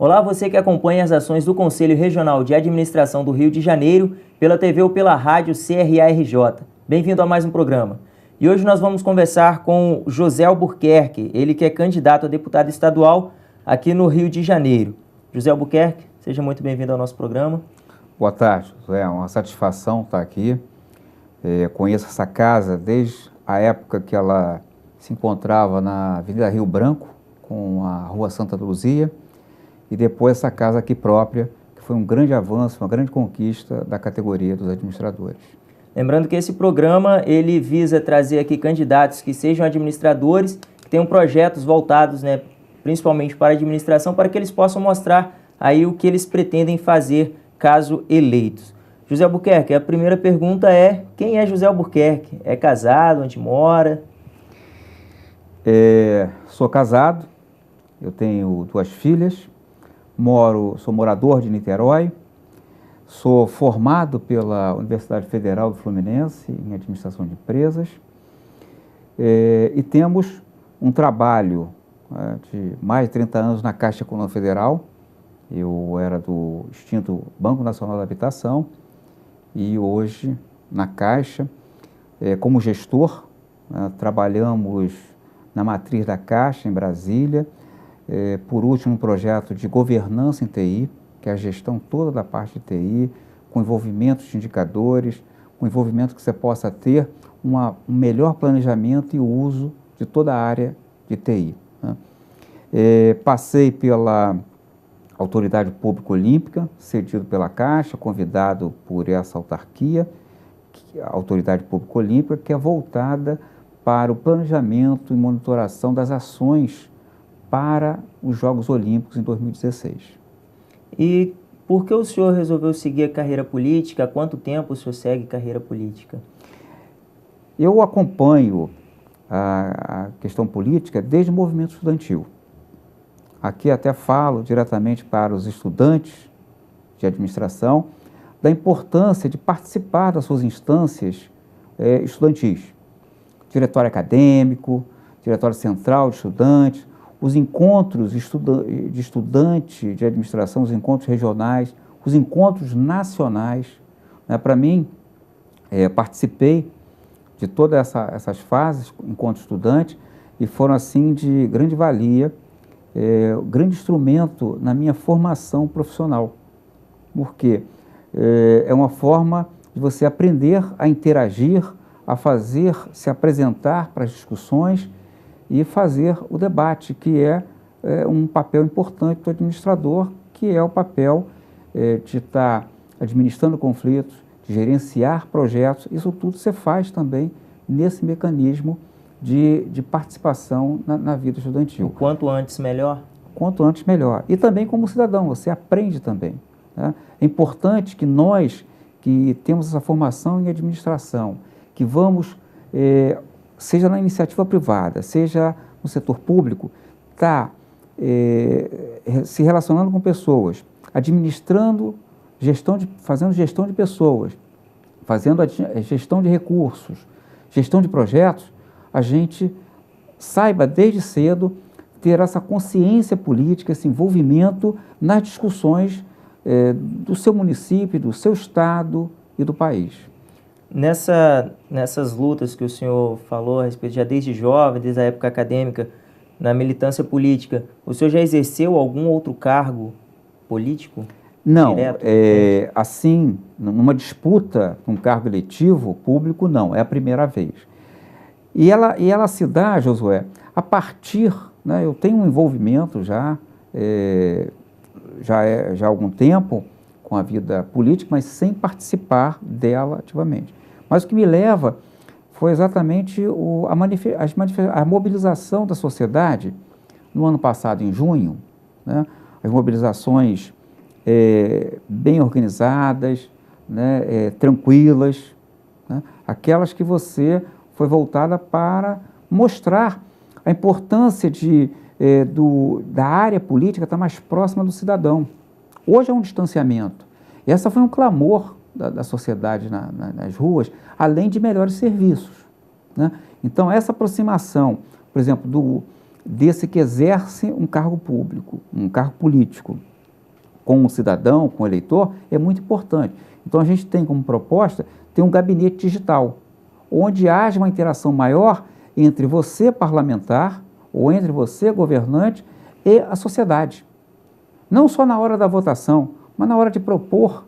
Olá, você que acompanha as ações do Conselho Regional de Administração do Rio de Janeiro pela TV ou pela rádio CRA-RJ. Bem-vindo a mais um programa. E hoje nós vamos conversar com José Albuquerque, ele que é candidato a deputado estadual aqui no Rio de Janeiro. José Albuquerque, seja muito bem-vindo ao nosso programa. Boa tarde, José. É uma satisfação estar aqui. Conheço essa casa desde a época que ela se encontrava na Avenida Rio Branco, com a Rua Santa Luzia, e depois essa casa aqui própria, que foi um grande avanço, uma grande conquista da categoria dos administradores. Lembrando que esse programa, ele visa trazer aqui candidatos que sejam administradores, que tenham projetos voltados, principalmente para a administração, para que eles possam mostrar aí o que eles pretendem fazer caso eleitos. José Albuquerque, a primeira pergunta é: quem é José Albuquerque? É casado? Onde mora? Sou casado, eu tenho 2 filhas, sou morador de Niterói, sou formado pela Universidade Federal do Fluminense em Administração de Empresas, e temos um trabalho de mais de 30 anos na Caixa Econômica Federal. Eu era do extinto Banco Nacional da Habitação e hoje na Caixa, como gestor, trabalhamos na matriz da Caixa em Brasília, por último um projeto de governança em TI, que é a gestão toda da parte de TI, com envolvimento de indicadores, com envolvimento que você possa ter um melhor planejamento e uso de toda a área de TI. Passei pela Autoridade Pública Olímpica, cedido pela Caixa, convidado por essa autarquia, a Autoridade Pública Olímpica, que é voltada para o planejamento e monitoração das ações para os Jogos Olímpicos em 2016. E por que o senhor resolveu seguir a carreira política? Há quanto tempo o senhor segue carreira política? Eu acompanho a questão política desde o movimento estudantil. Aqui até falo diretamente para os estudantes de administração da importância de participar das suas instâncias estudantis. Diretório acadêmico, diretório central de estudantes, os encontros de estudante de administração, os encontros regionais, os encontros nacionais. Para mim, participei de todas essas fases, encontro estudante, e foram assim de grande valia, grande instrumento na minha formação profissional, porque é uma forma de você aprender a interagir, a se apresentar para as discussões e fazer o debate, que é um papel importante do administrador, que é o papel de estar administrando conflitos, de gerenciar projetos. Isso tudo você faz também nesse mecanismo de participação na vida estudantil. O quanto antes, melhor? Quanto antes, melhor. E também como cidadão, você aprende também. Né? É importante que nós, que temos essa formação em administração, que vamos, seja na iniciativa privada, seja no setor público, se relacionando com pessoas, administrando, fazendo gestão de pessoas, fazendo a gestão de recursos, gestão de projetos, a gente saiba desde cedo ter essa consciência política, esse envolvimento nas discussões do seu município, do seu estado e do país. Nessas lutas que o senhor falou a respeito, já desde jovem, desde a época acadêmica, na militância política, o senhor já exerceu algum outro cargo político? Não, direto, assim, numa disputa com um cargo eletivo público, não, é a primeira vez. E ela se dá, Josué, a partir, eu tenho um envolvimento já há algum tempo com a vida política, mas sem participar dela ativamente. Mas o que me leva foi exatamente a mobilização da sociedade no ano passado, em junho, as mobilizações bem organizadas, tranquilas, aquelas que você foi voltada para mostrar a importância da área política estar mais próxima do cidadão. Hoje é um distanciamento. E essa foi um clamor da sociedade nas ruas, além de melhores serviços. Então, essa aproximação, por exemplo, desse que exerce um cargo público, um cargo político, com o cidadão, com o eleitor, é muito importante. Então a gente tem como proposta ter um gabinete digital, onde haja uma interação maior entre você, parlamentar, ou entre você, governante, e a sociedade. Não só na hora da votação, mas na hora de propor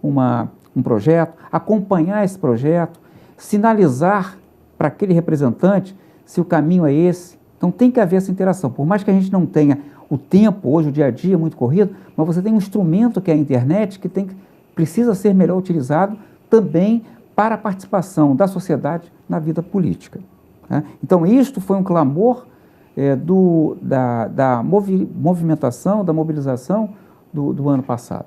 um projeto, acompanhar esse projeto, sinalizar para aquele representante se o caminho é esse. Então tem que haver essa interação. Por mais que a gente não tenha o tempo, hoje o dia a dia é muito corrido, mas você tem um instrumento que é a internet que precisa ser melhor utilizado também para a participação da sociedade na vida política. Né? Então isto foi um clamor da movimentação, da mobilização do ano passado.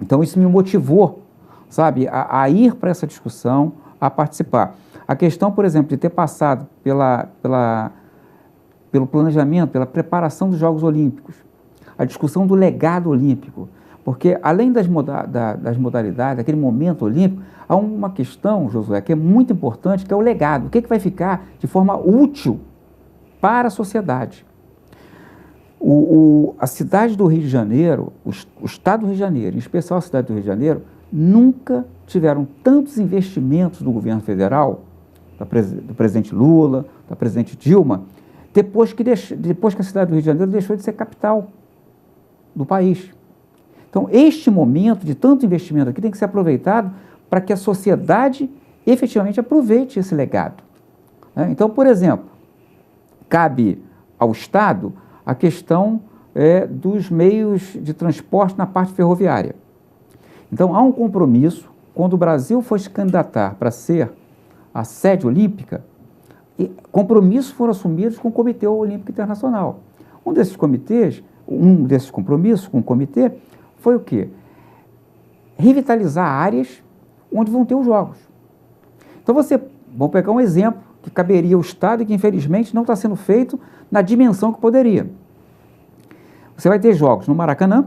Então isso me motivou, sabe, a ir para essa discussão, a participar. A questão, por exemplo, de ter passado pelo planejamento, pela preparação dos Jogos Olímpicos, a discussão do legado olímpico, porque além das modalidades, daquele momento olímpico, há uma questão, Josué, que é muito importante, que é o legado. O que vai ficar de forma útil para a sociedade? A cidade do Rio de Janeiro, o estado do Rio de Janeiro, em especial a cidade do Rio de Janeiro, nunca tiveram tantos investimentos do governo federal, do presidente Lula, da presidente Dilma, depois que a cidade do Rio de Janeiro deixou de ser capital do país. Então, este momento de tanto investimento aqui tem que ser aproveitado para que a sociedade efetivamente aproveite esse legado. Então, por exemplo, cabe ao Estado a questão dos meios de transporte na parte ferroviária. Então, há um compromisso, quando o Brasil for se candidatar para ser a sede olímpica, compromissos foram assumidos com o Comitê Olímpico Internacional. Um desses compromissos com o comitê foi o quê? Revitalizar áreas onde vão ter os Jogos. Então, vamos pegar um exemplo que caberia ao Estado e que, infelizmente, não está sendo feito na dimensão que poderia. Você vai ter Jogos no Maracanã,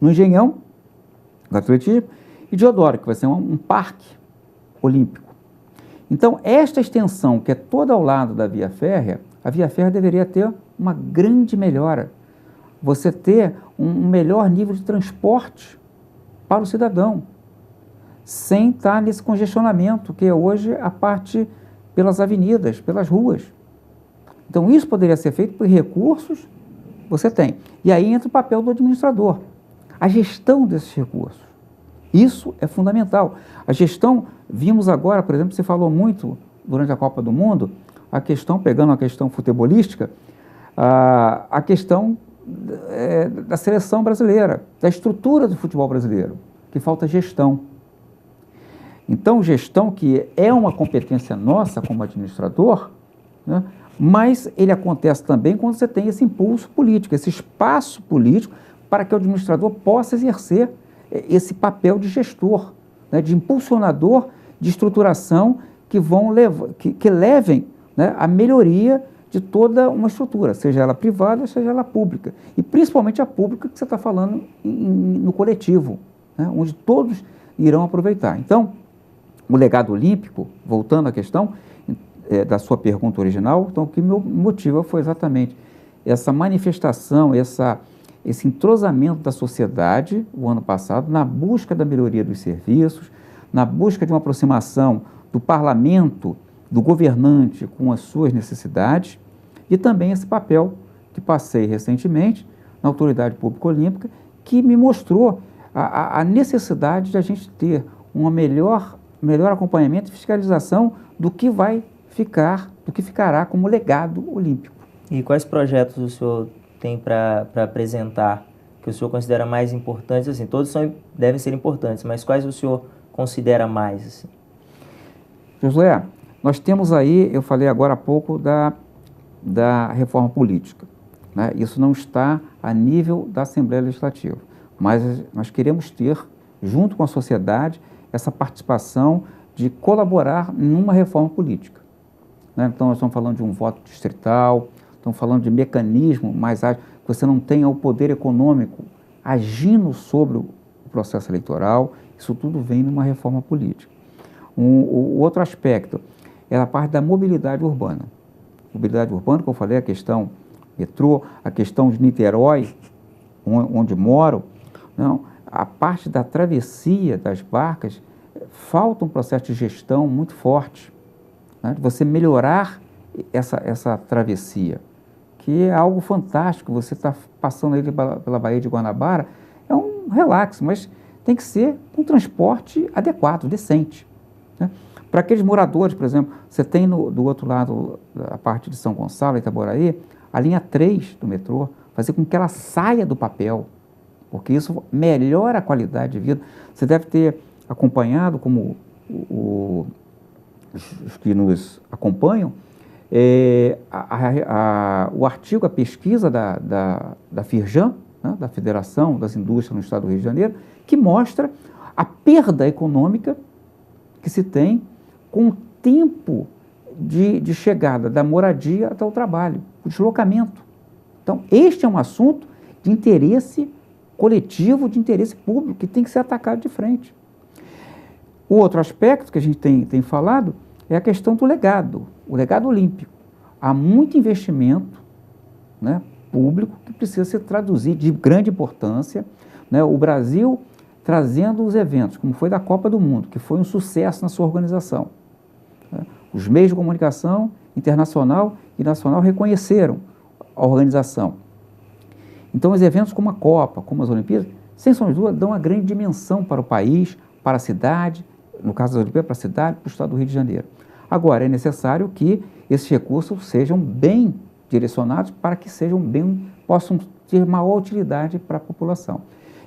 no Engenhão, do atletismo, e Deodoro, que vai ser um parque olímpico. Então, esta extensão, que é toda ao lado da via férrea, a via férrea deveria ter uma grande melhora. Você ter um melhor nível de transporte para o cidadão, sem estar nesse congestionamento, que é hoje a parte pelas avenidas, pelas ruas. Então, isso poderia ser feito por recursos que você tem. E aí entra o papel do administrador, a gestão desses recursos. Isso é fundamental. A gestão, vimos agora, por exemplo, você falou muito durante a Copa do Mundo, pegando a questão futebolística, a questão da seleção brasileira, da estrutura do futebol brasileiro, que falta gestão. Então, gestão que é uma competência nossa como administrador, né, mas ele acontece também quando você tem esse impulso político, esse espaço político para que o administrador possa exercer esse papel de gestor, né, de impulsionador de estruturação que levem, né, a melhoria de toda uma estrutura, seja ela privada, seja ela pública. E principalmente a pública que você está falando no coletivo, né, onde todos irão aproveitar. Então, o legado olímpico, voltando à questão da sua pergunta original, então o que me motiva foi exatamente essa manifestação, esse entrosamento da sociedade, o ano passado, na busca da melhoria dos serviços, na busca de uma aproximação do parlamento, do governante com as suas necessidades, e também esse papel que passei recentemente na Autoridade Pública Olímpica, que me mostrou a necessidade de a gente ter um melhor acompanhamento e fiscalização do que ficará como legado olímpico. E quais projetos o senhor tem para apresentar que o senhor considera mais importantes? Assim, todos devem ser importantes, mas quais o senhor considera mais? Assim? Josué, nós temos aí, eu falei agora há pouco da reforma política, né? Isso não está a nível da Assembleia Legislativa, mas nós queremos ter, junto com a sociedade, essa participação de colaborar numa reforma política, né? Então, nós estamos falando de um voto distrital, estamos falando de mecanismo mais ágil, que você não tenha o poder econômico agindo sobre o processo eleitoral. Isso tudo vem numa reforma política. O outro aspecto é a parte da mobilidade urbana. Mobilidade urbana, como eu falei, a questão metrô, a questão de Niterói, onde moro, não, a parte da travessia das barcas, falta um processo de gestão muito forte, né, de você melhorar essa travessia, que é algo fantástico. Você está passando aí pela Baía de Guanabara, é um relax, mas tem que ser um transporte adequado, decente, né? Para aqueles moradores, por exemplo, você tem do outro lado, a parte de São Gonçalo, Itaboraí, a linha 3 do metrô, fazer com que ela saia do papel, porque isso melhora a qualidade de vida. Você deve ter acompanhado, como os que nos acompanham, o artigo, a pesquisa da Firjan, né, da Federação das Indústrias no Estado do Rio de Janeiro, que mostra a perda econômica que se tem com o tempo de chegada da moradia até o trabalho, o deslocamento. Então, este é um assunto de interesse coletivo, de interesse público, que tem que ser atacado de frente. O outro aspecto que a gente tem falado é a questão do legado, o legado olímpico. Há muito investimento, né, público que precisa ser traduzido, de grande importância, né? O Brasil trazendo os eventos, como foi da Copa do Mundo, que foi um sucesso na sua organização, né? Os meios de comunicação internacional e nacional reconheceram a organização. Então, os eventos como a Copa, como as Olimpíadas, sem sombra de dúvida, dão uma grande dimensão para o país, para a cidade, no caso das Olimpíadas, para a cidade, para o estado do Rio de Janeiro. Agora, é necessário que esses recursos sejam bem direcionados para que possam ter maior utilidade para a população.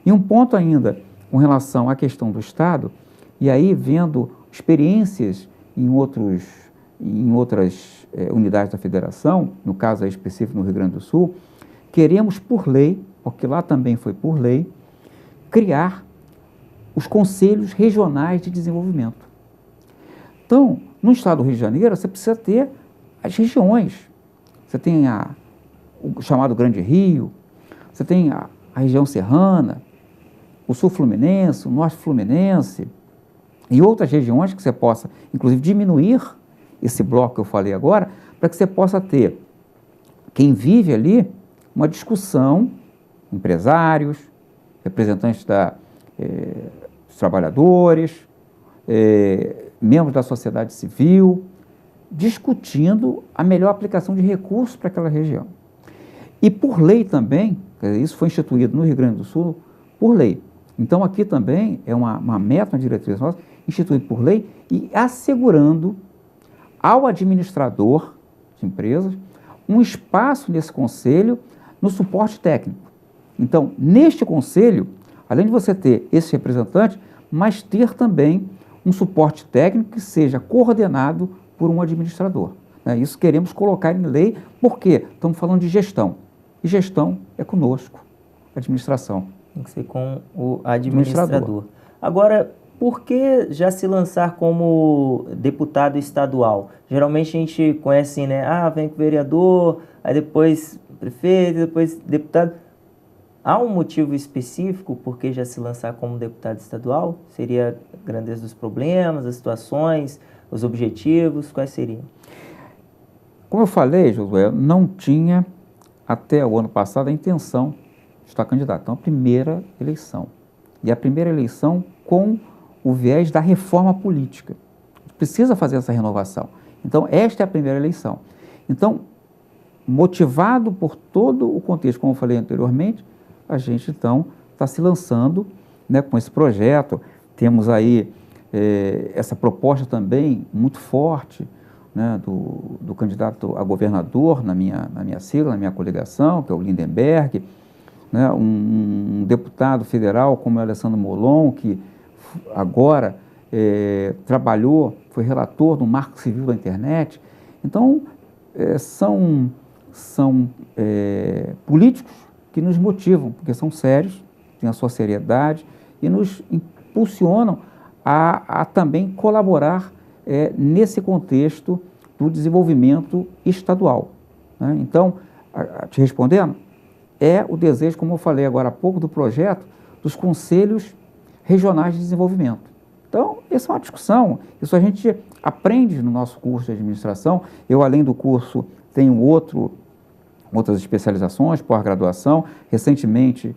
E um ponto ainda com relação à questão do Estado, e aí vendo experiências em outras unidades da Federação, no caso aí específico no Rio Grande do Sul, queremos por lei, porque lá também foi por lei, criar os conselhos regionais de desenvolvimento. Então, no estado do Rio de Janeiro, você precisa ter as regiões. Você tem o chamado Grande Rio, você tem a região serrana, o sul fluminense, o norte fluminense e outras regiões que você possa, inclusive, diminuir esse bloco que eu falei agora, para que você possa ter, quem vive ali, uma discussão, empresários, representantes dos trabalhadores, membros da sociedade civil, discutindo a melhor aplicação de recursos para aquela região. E por lei também, isso foi instituído no Rio Grande do Sul, por lei. Então aqui também é uma meta, uma diretriz nossa, instituída por lei e assegurando ao administrador de empresas um espaço nesse conselho no suporte técnico. Então, neste conselho, além de você ter esse representante, mas ter também um suporte técnico que seja coordenado por um administrador, né? Isso queremos colocar em lei, porque estamos falando de gestão. E gestão é conosco, administração. Tem que ser com o administrador. Agora, por que já se lançar como deputado estadual? Geralmente a gente conhece assim, né? Ah, vem com vereador, aí depois prefeito, depois deputado. Há um motivo específico por que já se lançar como deputado estadual? Seria a grandeza dos problemas, as situações, os objetivos, quais seriam? Como eu falei, Josué, não tinha até o ano passado a intenção de estar candidato. Então, a primeira eleição. E a primeira eleição com o viés da reforma política. A gente precisa fazer essa renovação. Então, esta é a primeira eleição. Então, motivado por todo o contexto, como eu falei anteriormente, a gente, então, está se lançando, né, com esse projeto. Temos aí essa proposta também muito forte, né, do candidato a governador na minha sigla, na minha coligação, que é o Lindenberg, né, um deputado federal como o Alessandro Molon, que agora trabalhou, foi relator do Marco Civil da Internet. Então, são políticos que nos motivam, porque são sérios, têm a sua seriedade e nos impulsionam a também colaborar nesse contexto do desenvolvimento estadual, né? Então, te respondendo, é o desejo, como eu falei agora há pouco, do projeto dos conselhos regionais de desenvolvimento. Então, essa é uma discussão, isso a gente aprende no nosso curso de administração. Eu, além do curso, tenho outras especializações, pós-graduação. Recentemente,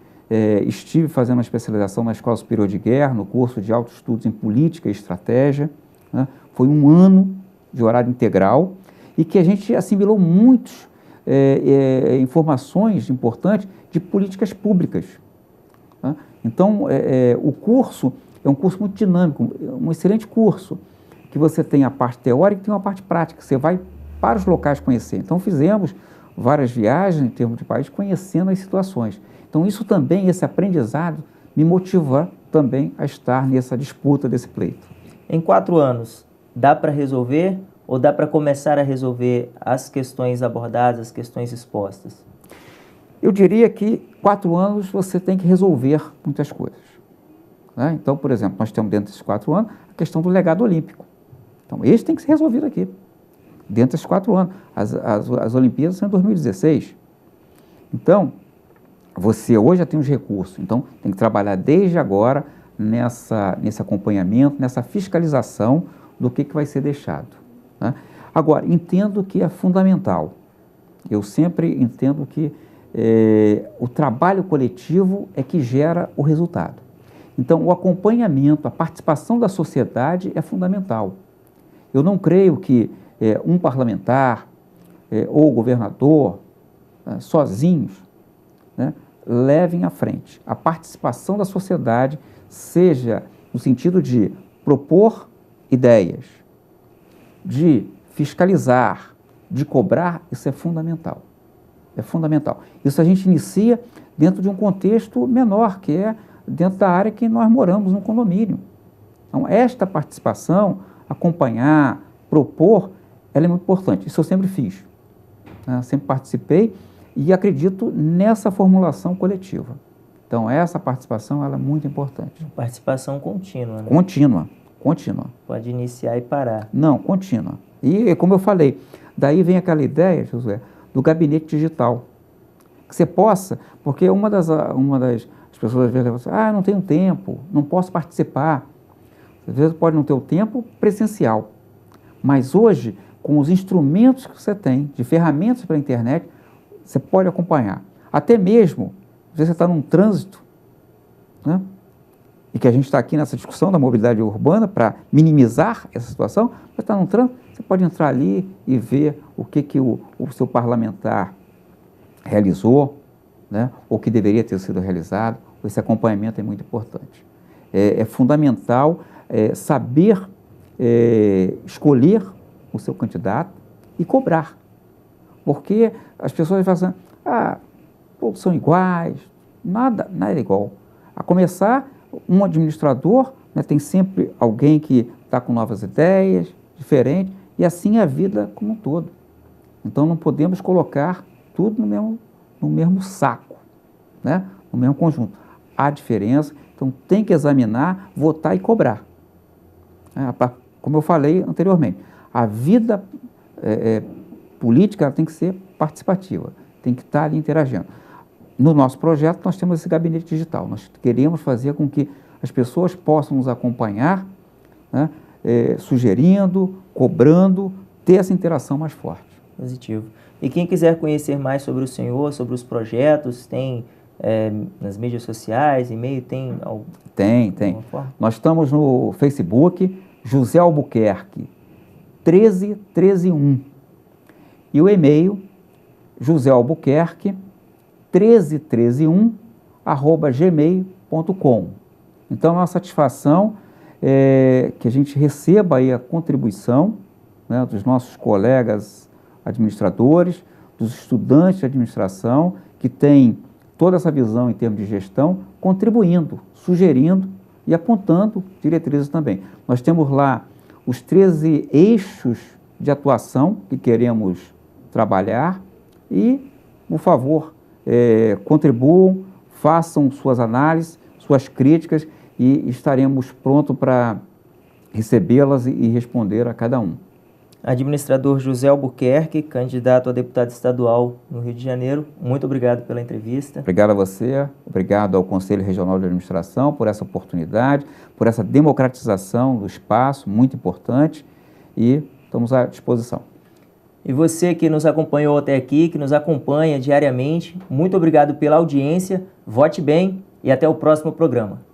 estive fazendo uma especialização na Escola Superior de Guerra, no curso de Altos Estudos em Política e Estratégia, né? Foi um ano de horário integral e que a gente assimilou muitas informações importantes de políticas públicas, né? Então, o curso é um curso muito dinâmico, um excelente curso, que você tem a parte teórica e tem uma parte prática, você vai para os locais conhecer. Então, fizemos várias viagens em termos de país, conhecendo as situações. Então, isso também, esse aprendizado, me motiva também a estar nessa disputa desse pleito. Em 4 anos, dá para resolver ou dá para começar a resolver as questões abordadas, as questões expostas? Eu diria que 4 anos você tem que resolver muitas coisas, né? Então, por exemplo, nós temos dentro desses 4 anos a questão do legado olímpico. Então, esse tem que ser resolvido aqui, dentro desses 4 anos. As Olimpíadas são em 2016. Então, você hoje já tem os recursos, então tem que trabalhar desde agora nesse acompanhamento, nessa fiscalização do que vai ser deixado, né? Agora, entendo que é fundamental, eu sempre entendo que o trabalho coletivo é que gera o resultado. Então, o acompanhamento, a participação da sociedade é fundamental. Eu não creio que um parlamentar ou o governador, sozinhos, né, levem à frente. A participação da sociedade, seja no sentido de propor ideias, de fiscalizar, de cobrar, isso é fundamental. É fundamental. Isso a gente inicia dentro de um contexto menor, que é dentro da área que nós moramos, no condomínio. Então, esta participação, acompanhar, propor, ela é muito importante. Isso eu sempre fiz, né? Sempre participei e acredito nessa formulação coletiva. Então, essa participação ela é muito importante. Participação contínua, né? Contínua. Pode iniciar e parar. Não, contínua. E, como eu falei, daí vem aquela ideia, Josué, do gabinete digital. Que você possa, porque uma das as pessoas às vezes falam assim, eu não tenho tempo, não posso participar. Às vezes pode não ter o tempo presencial. Mas hoje, com os instrumentos que você tem, de ferramentas pela internet, você pode acompanhar. Até mesmo, às vezes você está num trânsito, né? E que a gente está aqui nessa discussão da mobilidade urbana para minimizar essa situação, você está num trânsito, você pode entrar ali e ver o que o seu parlamentar realizou, né? Ou que deveria ter sido realizado. Esse acompanhamento é muito importante. É fundamental saber escolher o seu candidato e cobrar. Porque as pessoas falam assim, todos são iguais, nada é igual. A começar, um administrador, né, tem sempre alguém que está com novas ideias, diferentes, e assim é a vida como um todo. Então não podemos colocar tudo no mesmo saco, né, no mesmo conjunto. Há diferença, então tem que examinar, votar e cobrar. Como eu falei anteriormente, a vida política ela tem que ser participativa, tem que estar ali interagindo. No nosso projeto, nós temos esse gabinete digital. Nós queremos fazer com que as pessoas possam nos acompanhar, né, sugerindo, cobrando, ter essa interação mais forte. Positivo. E quem quiser conhecer mais sobre o senhor, sobre os projetos, tem nas mídias sociais, e-mail, tem algum? Tem. Nós estamos no Facebook, José Albuquerque, 13131. E o e-mail, josealbuquerque1331@gmail.com. Então, a nossa satisfação é que a gente receba aí a contribuição, né, dos nossos colegas administradores, dos estudantes de administração, que têm toda essa visão em termos de gestão, contribuindo, sugerindo e apontando diretrizes também. Nós temos lá os 13 eixos de atuação que queremos trabalhar e, por favor, contribuam, façam suas análises, suas críticas e estaremos prontos para recebê-las e responder a cada um. Administrador José Albuquerque, candidato a deputado estadual no Rio de Janeiro, muito obrigado pela entrevista. Obrigado a você, obrigado ao Conselho Regional de Administração por essa oportunidade, por essa democratização do espaço, muito importante, e estamos à disposição. E você que nos acompanhou até aqui, que nos acompanha diariamente, muito obrigado pela audiência, vote bem e até o próximo programa.